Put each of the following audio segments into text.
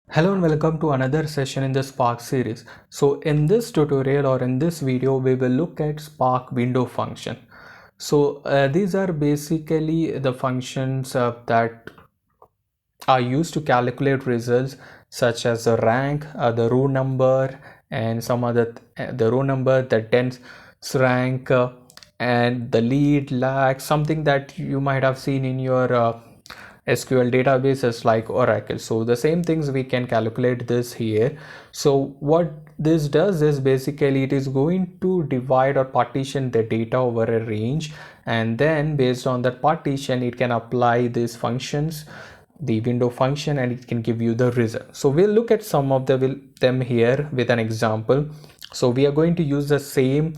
Hello and welcome to another session in the Spark series. So in this tutorial or in this video, we will look at Spark window function. So these are basically the functions that are used to calculate results such as the rank, the row number, and some other the row number, the dense rank, and the lead lag, something that you might have seen in your SQL databases like Oracle. So the same things we can calculate this here. So what this does is basically it is going to divide or partition the data over a range, and then based on that partition it can apply these functions, the window function, and it can give you the result. So we'll look at some of them here with an example. So we are going to use the same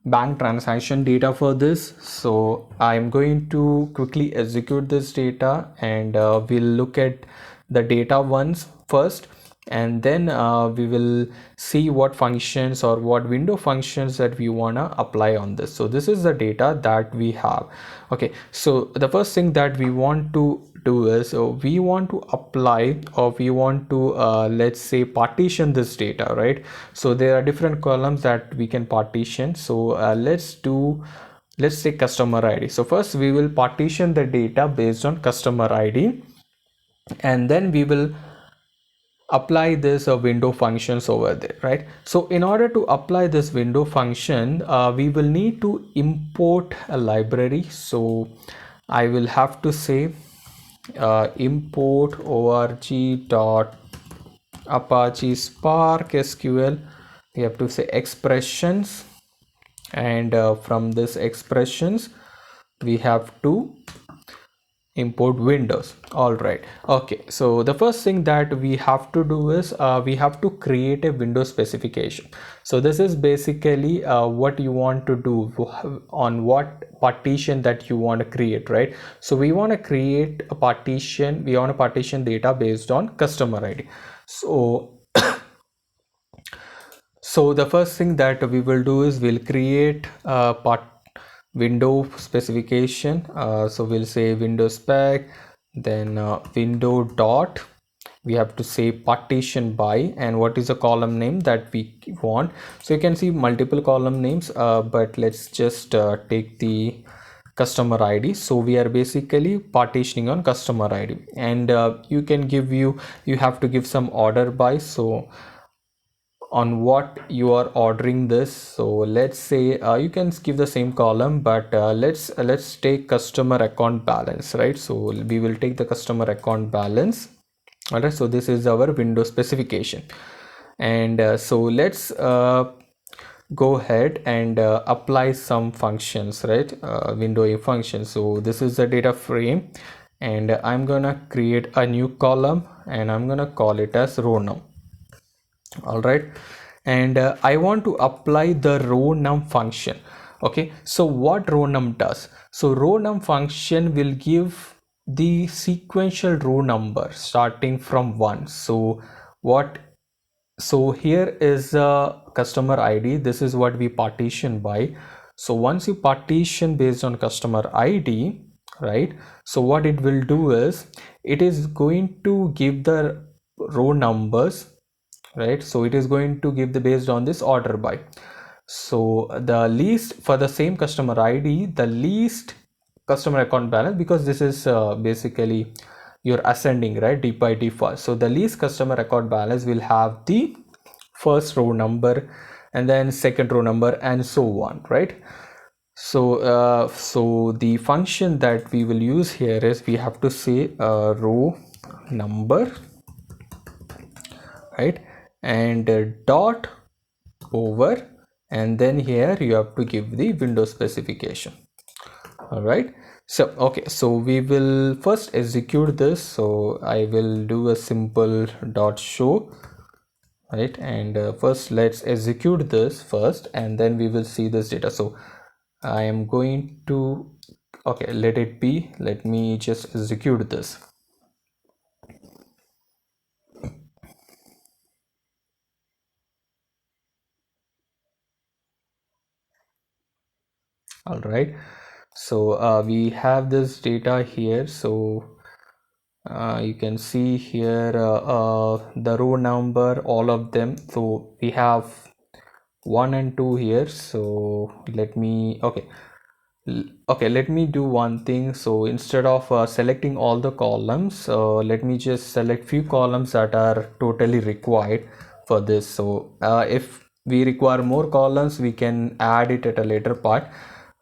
bank transaction data for this. So I'm going to quickly execute this data, and we'll look at the data once first, and then we will see what functions or what window functions that we want to apply on this. So this is the data that we have. Okay, so the first thing that we want to do is, so we want to apply, or we want to let's say partition this data, right? So there are different columns that we can partition. So let's say customer ID. So first we will partition the data based on customer ID, and then we will apply this window functions over there, right? So in order to apply this window function, we will need to import a library. So I will have to say import org dot Apache Spark SQL. We have to say expressions, and from this expressions we have to import windows. All right, okay, so the first thing that we have to do is we have to create a window specification. So this is basically what you want to do on what partition that you want to create, right? So we want to create a partition, we want to partition data based on customer ID. So the first thing that we will do is we'll create a window specification. So we'll say window spec, then window dot, we have to say partition by, and what is the column name that we want. So you can see multiple column names, but let's just take the customer ID. So we are basically partitioning on customer ID, and you have to give some order by, so on what you are ordering this. So let's say you can give the same column, but let's take customer account balance, right? So we will take the customer account balance. All right, so this is our window specification, and so let's go ahead and apply some functions, right? Window a function. So this is the data frame, and I'm gonna create a new column, and I'm gonna call it as row num. All right, and I want to apply the row num function. Okay, so what row num does? So row num function will give the sequential row number starting from 1. So what, so here is a customer ID, this is what we partition by. So once you partition based on customer ID, right, so what it will do is it is going to give the row numbers, right? So it is going to give the based on this order by. So the least for the same customer ID, the least customer account balance, because this is basically you're ascending, right, by default. So the least customer account balance will have the first row number, and then second row number, and so on, right? So the function that we will use here is we have to say row number, right, and dot over, and then here you have to give the window specification. All right, so okay, so we will first execute this. So I will do a simple dot show, right, and first let's execute this first, and then we will see this data. So I am going to, okay, let it be, let me just execute this. All right, so we have this data here. So You can see here the row number, all of them. So we have 1 and 2 here. So let me, okay, let me do one thing. So instead of selecting all the columns, let me just select few columns that are totally required for this. So if we require more columns, we can add it at a later part.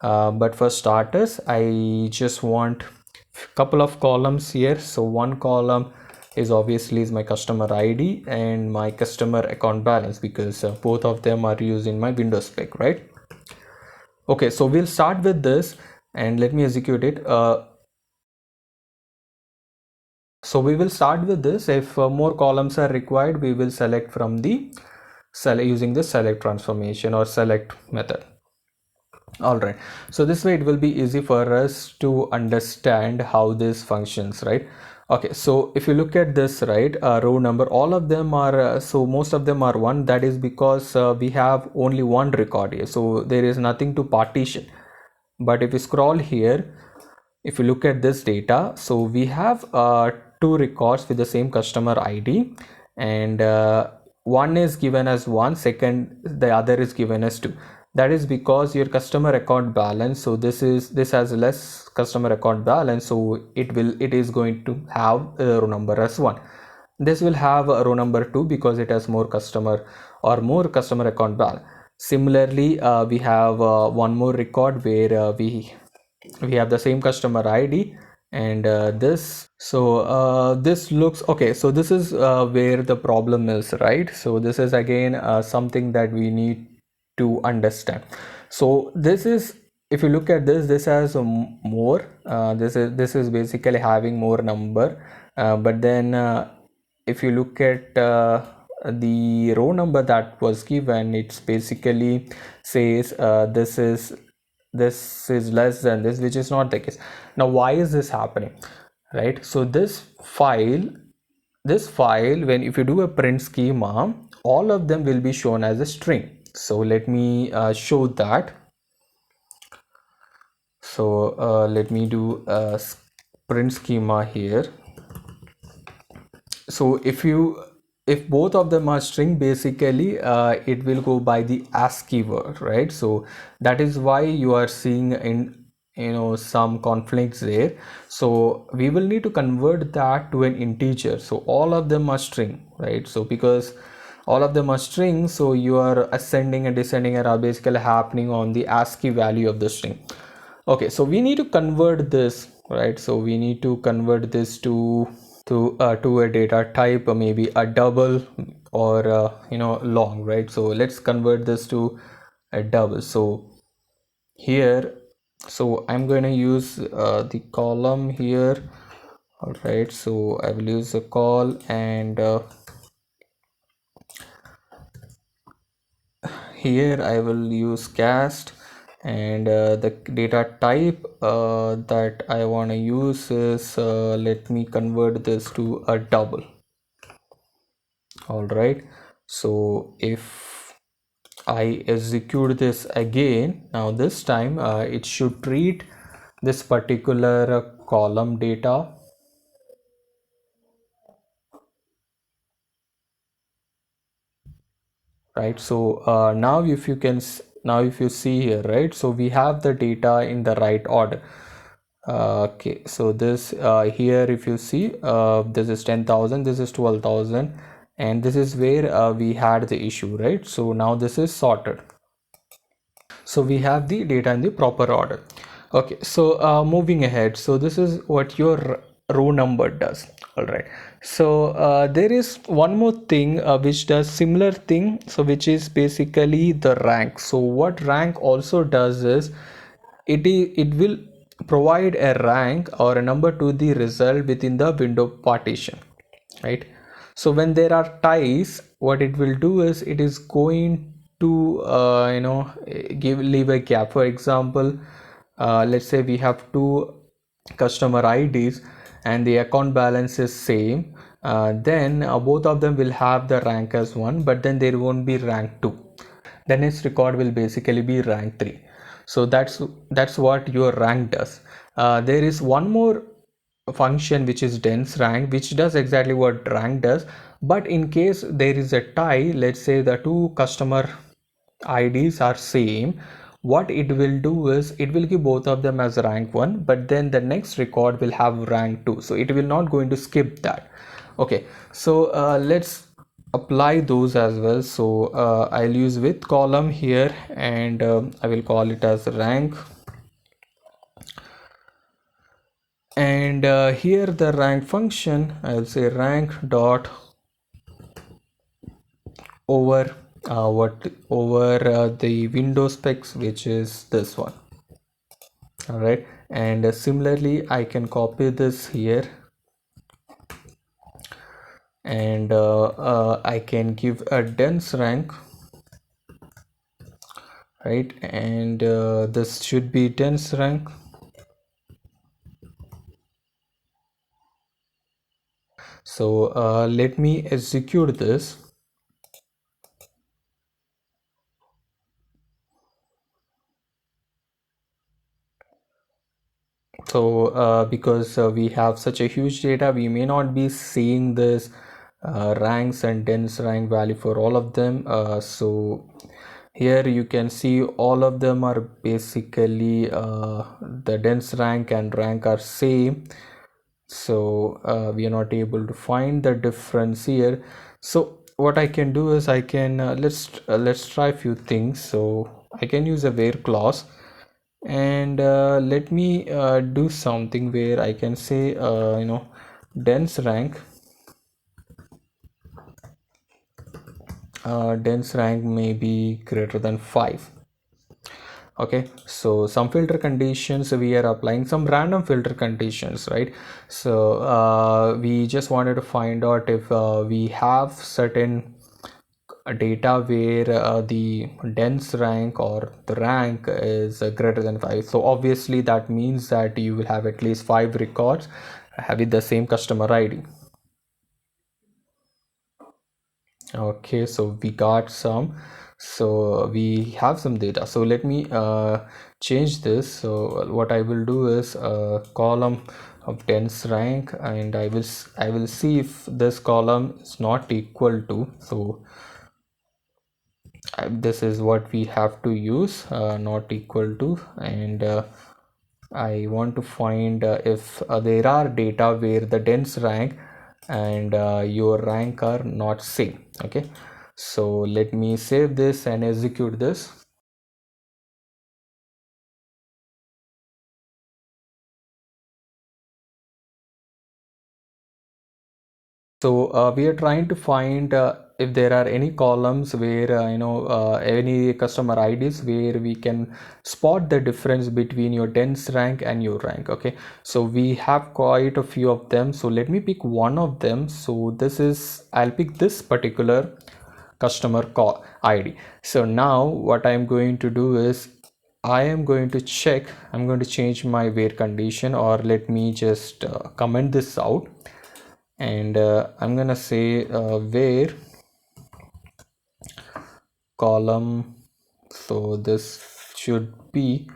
But for starters, I just want couple of columns here. So one column is obviously is my customer ID and my customer account balance, because both of them are used in my Windows spec, right? Okay, so we'll start with this and let me execute it. So we will start with this. If more columns are required, we will select from the select using the select transformation or select method. All right, so this way it will be easy for us to understand how this functions, right? Okay, so if you look at this, right, row number, all of them are so most of them are one. That is because we have only one record here, so there is nothing to partition. But if you scroll here, if you look at this data, so we have two records with the same customer ID, and one is given as one, second the other is given as two. That is because your customer account balance, so this has less customer account balance, so it is going to have a row number as one. This will have a row number 2 because it has more customer or more customer account balance. Similarly, we have one more record where we have the same customer ID, and this, so this looks okay. So this is where the problem is, right? So this is again something that we need to understand. So this is, if you look at this, this has more, this is basically having more number, but then if you look at the row number that was given, it's basically says this is less than this, which is not the case. Now why is this happening, right? So this file, when if you do a print schema, all of them will be shown as a string. So let me show that. So let me do a print schema here. So if both of them are string, basically it will go by the ASCII word, right? So that is why you are seeing in some conflicts there. So we will need to convert that to an integer. So all of them are string, right? So because all of them are string, so your ascending and descending are basically happening on the ASCII value of the string. Okay, so we need to convert this, right? So we need to convert this to a data type, or maybe a double, or long, right? So let's convert this to a double. So here, so I'm going to use the column here. All right, so I will use a call, and here I will use cast, and the data type that I want to use is let me convert this to a double. All right, so if I execute this again, now this time it should treat this particular column data, right? So now if you can now if you see here, right, so we have the data in the right order. Okay, so this here if you see, this is 10,000, this is 12,000, and this is where we had the issue, right? So now this is sorted. So we have the data in the proper order. Okay, so moving ahead, so this is what your row number does. All right, so there is one more thing which does similar thing, so which is basically the rank. So what rank also does is it will provide a rank or a number to the result within the window partition, right? So when there are ties, what it will do is it is going to leave a gap. For example, let's say we have two customer IDs and the account balance is same, then both of them will have the rank as 1, but then there won't be rank 2. Then its record will basically be rank 3. So that's what your rank does. There is one more function which is dense rank, which does exactly what rank does. But in case there is a tie, let's say the two customer IDs are same, what it will do is it will give both of them as rank 1, but then the next record will have rank 2, so it will not going to skip that. Okay, so let's apply those as well. So I'll use with column here, and I will call it as rank, and here the rank function, I'll say rank dot over what over the window specs, which is this one. All right, and similarly I can copy this here, and I can give a dense rank, right, and this should be dense rank. So let me execute this. So because we have such a huge data, we may not be seeing this ranks and dense rank value for all of them. So here you can see all of them are basically the dense rank and rank are same. So we are not able to find the difference here. So what I can do is I can let's try a few things. So I can use a where clause, and let me do something where I can say dense rank, dense rank may be greater than 5. Okay, so some filter conditions, we are applying some random filter conditions, right? So we just wanted to find out if we have certain data where the dense rank or the rank is greater than 5. So obviously that means that you will have at least 5 records having the same customer ID. Okay, so we got some, so we have some data. So let me change this. So what I will do is column of dense rank, and I will see if this column is not equal to. So this is what we have to use, not equal to, and I want to find if there are data where the dense rank and your rank are not same. Okay, so let me save this and execute this. So we are trying to find if there are any columns where any customer IDs where we can spot the difference between your dense rank and your rank. Okay, so we have quite a few of them. So let me pick one of them. So this is, I'll pick this particular customer call ID. So now what I'm going to do is I am going to check, I'm going to change my where condition, or let me just comment this out, and I'm gonna say where column, so this should be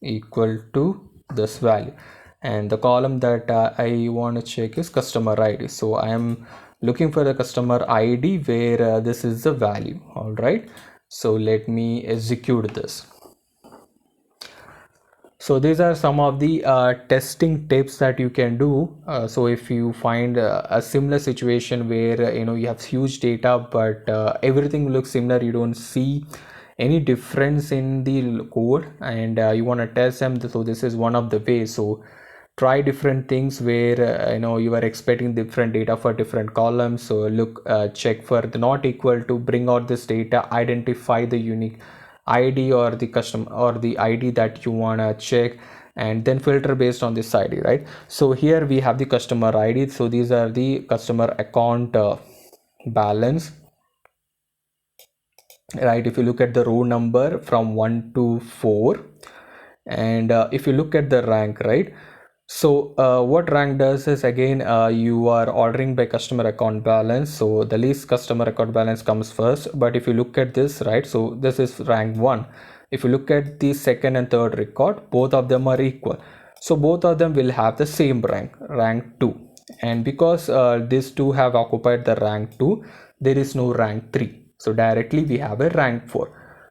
equal to this value, and the column that I want to check is customer ID. So I am looking for the customer ID where this is the value. All right, so let me execute this. So these are some of the testing tips that you can do. So if you find a similar situation where you have huge data, but everything looks similar, you don't see any difference in the code, and you want to test them. So this is one of the ways. So try different things where you are expecting different data for different columns. So look, check for the not equal to, bring out this data, identify the unique ID or the custom or the ID that you want to check, and then filter based on this ID, right? So here we have the customer ID. So these are the customer account balance, right? If you look at the row number from 1 to 4, and if you look at the rank, right? So what rank does is, again, you are ordering by customer account balance, so the least customer account balance comes first. But if you look at this, right, so this is rank 1. If you look at the second and third record, both of them are equal. So both of them will have the same rank 2. And because these two have occupied the rank 2, there is no rank 3. So directly we have a rank 4.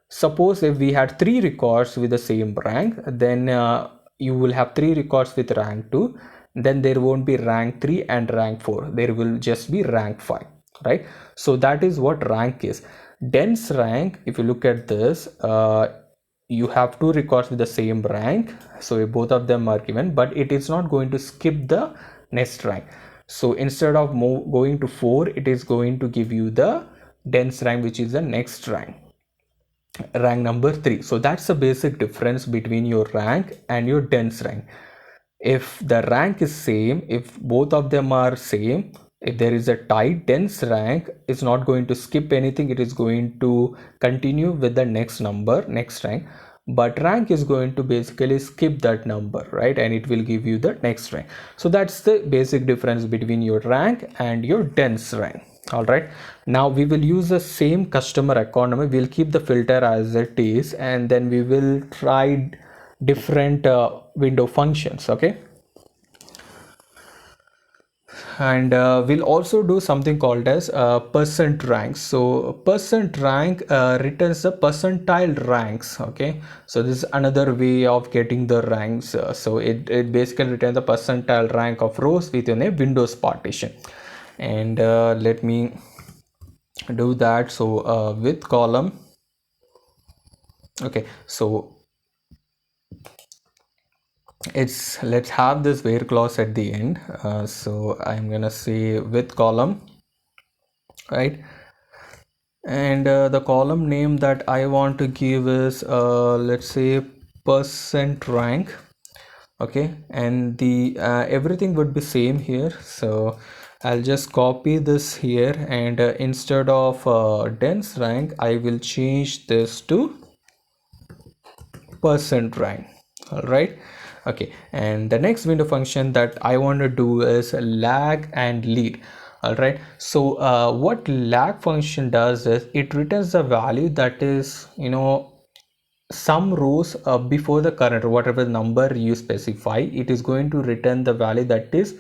Suppose if we had 3 records with the same rank, then you will have 3 records with rank 2. Then there won't be rank 3 and rank 4. There will just be rank 5, right? So that is what rank is. Dense rank, if you look at this, you have 2 records with the same rank, so both of them are given, but it is not going to skip the next rank. So instead of going to 4, it is going to give you the dense rank, which is the next rank number 3. So that's the basic difference between your rank and your dense rank. If the rank is same, if both of them are same, if there is a tie, dense rank is not going to skip anything, it is going to continue with the next number, next rank. But rank is going to basically skip that number, right? And it will give you the next rank. So that's the basic difference between your rank and your dense rank. All right, now we will use the same customer economy. We'll keep the filter as it is, and then we will try different window functions. Okay, and we'll also do something called as percent rank. So percent rank returns the percentile ranks. Okay, so this is another way of getting the ranks. So it basically returns the percentile rank of rows within a Windows partition. And let me do that. So with column. Okay, so let's have this where clause at the end. So I'm gonna say with column, right? And the column name that I want to give is let's say percent rank. Okay, and the everything would be same here. So I'll just copy this here, and instead of dense rank, I will change this to percent rank. All right, okay, and the next window function that I want to do is lag and lead. All right, so what lag function does is it returns the value that is, some rows before the current, whatever number you specify, it is going to return the value that is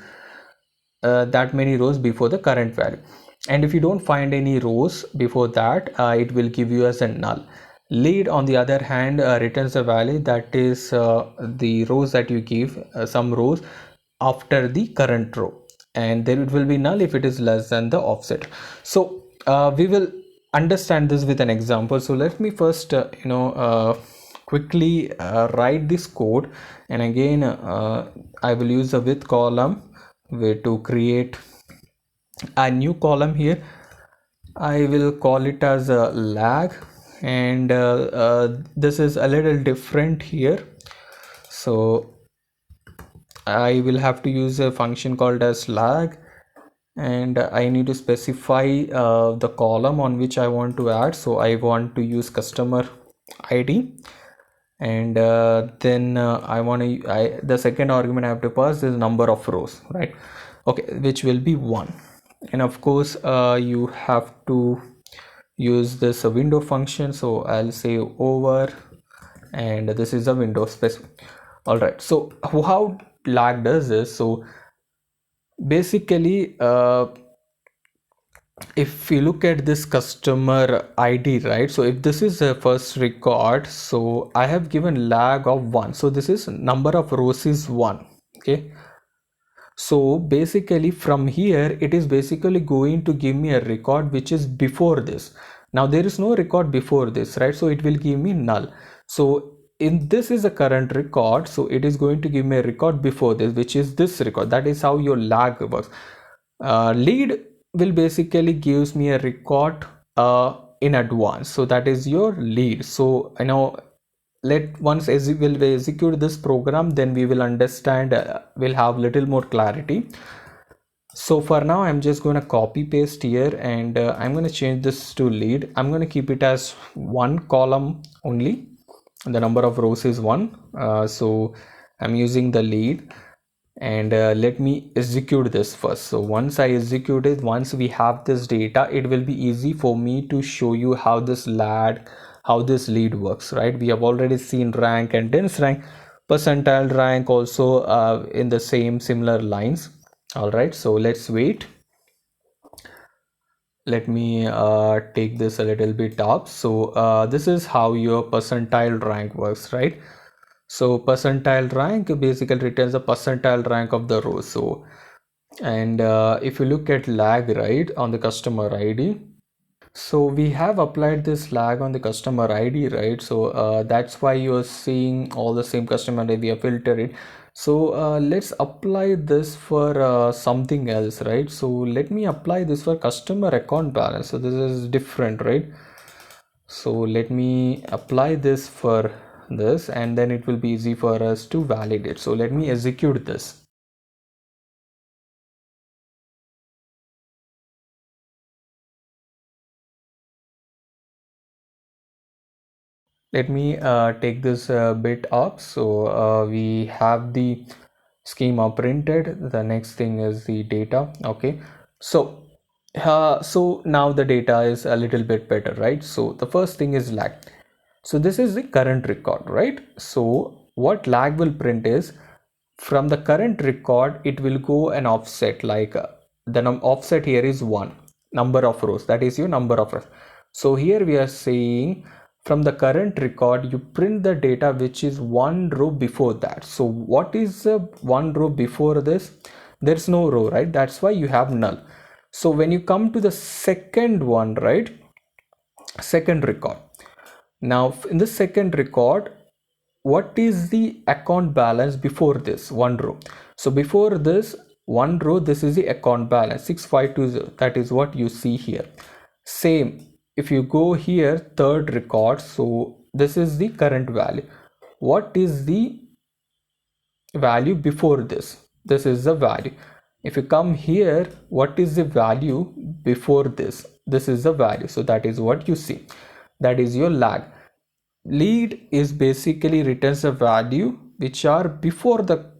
that many rows before the current value. And if you don't find any rows before that, it will give you as a null. Lead, on the other hand, returns a value that is the rows that you give, some rows after the current row, and then it will be null if it is less than the offset. So we will understand this with an example. So let me first quickly write this code, and again I will use a with column way to create a new column here. I will call it as a lag, and this is a little different here. So I will have to use a function called as lag, and I need to specify the column on which I want to add. So I want to use customer ID, and then the second argument I have to pass is number of rows, right? Okay, which will be 1. And of course you have to use this window function. So I'll say over, and this is a window specific. All right, so how lag does this? So basically if you look at this customer ID, right? So if this is a first record, so I have given lag of 1. So this is number of rows is 1. Okay, so basically from here it is basically going to give me a record which is before this. Now there is no record before this, right? So it will give me null. So in this is a current record, so it is going to give me a record before this, which is this record. That is how your lag works. Lead will basically gives me a record in advance, so that is your lead. So once we'll execute this program, then we will understand, we'll have little more clarity. So for now I'm just going to copy paste here, and I'm going to change this to lead. I'm going to keep it as 1 column only. The number of rows is 1, so I'm using the lead, and let me execute this first. So once I execute it, once we have this data, it will be easy for me to show you how this lead works, right? We have already seen rank and dense rank, percentile rank also in the same similar lines. All right, so let's wait. Let me take this a little bit up. So this is how your percentile rank works, right? So percentile rank basically returns the percentile rank of the row. So and if you look at lag, right, on the customer ID, so we have applied this lag on the customer ID, right? So that's why you're seeing all the same customer ID, we have filtered it. So let's apply this for something else, right? So let me apply this for customer account balance. So this is different, right? So let me apply this for this, and then it will be easy for us to validate. So let me execute this. Let me take this bit up. So we have the schema printed. The next thing is the data. Okay, so so now the data is a little bit better, right? So the first thing is lag. So this is the current record, right? So what lag will print is, from the current record it will go an offset, like the offset here is 1 number of rows, that is your number of rows. So here we are saying from the current record you print the data which is one row before that. So what is one row before this? There's no row, right? That's why you have null. So when you come to the second one, right, second record, now in the second record, what is the account balance before this one row? So before this one row, this is the account balance 6520, that is what you see here. Same, if you go here third record, so this is the current value. What is the value before this? This is the value. If you come here, what is the value before this? This is the value. So that is what you see, that is your lag. Lead is basically returns a value which are before the,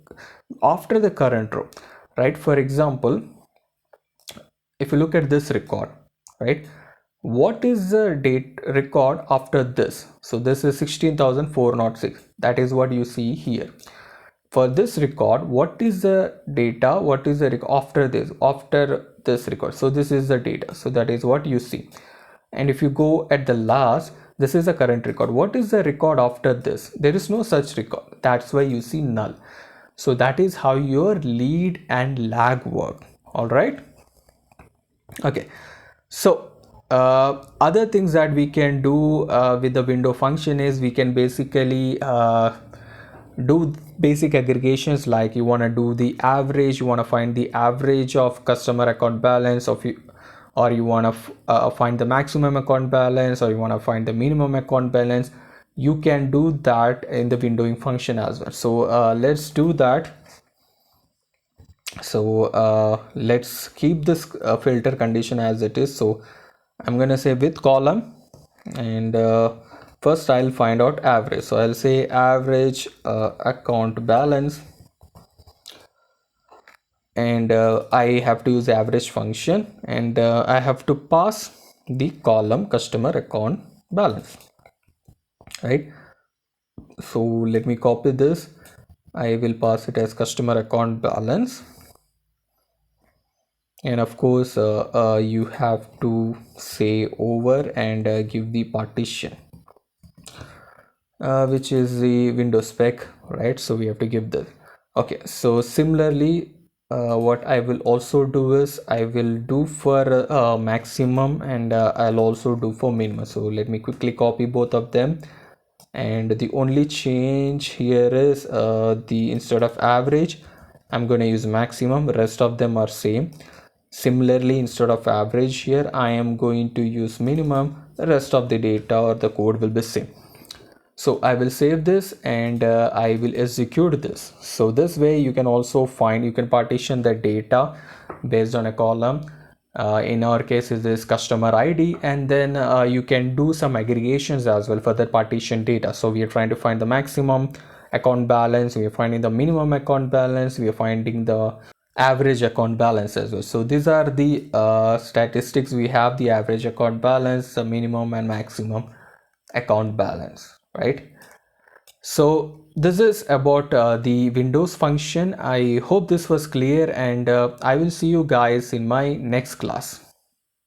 after the current row, right? For example, if you look at this record, right, what is the date record after this? So this is 16,406, that is what you see here. For this record, what is the data, what is the after this, after this record? So this is the data, so that is what you see. And if you go at the last, this is the current record. What is the record after this? There is no such record, that's why you see null. So that is how your lead and lag work. All right, okay. So other things that we can do with the window function is we can basically do basic aggregations, like you want to do the average, you want to find the average of customer account balance of you, or you want to find the maximum account balance, or you want to find the minimum account balance. You can do that in the windowing function as well. So let's do that. So let's keep this filter condition as it is. So I'm gonna say with column, and first I'll find out average. So I'll say average account balance, and I have to use average function, and I have to pass the column customer account balance, right? So let me copy this. I will pass it as customer account balance, and of course you have to say over and give the partition, which is the window spec, right? So we have to give this. Okay, so similarly what I will also do is I will do for maximum, and I'll also do for minimum. So let me quickly copy both of them, and the only change here is the instead of average I'm going to use maximum, rest of them are same. Similarly, instead of average here I am going to use minimum, the rest of the data or the code will be same. So I will save this, and I will execute this. So this way you can also find, you can partition the data based on a column. In our case is this customer ID, and then you can do some aggregations as well for the partition data. So we are trying to find the maximum account balance, we are finding the minimum account balance, we are finding the average account balance as well. So these are the statistics we have: the average account balance, the minimum and maximum account balance, right? So this is about the Windows function. I hope this was clear, and I will see you guys in my next class.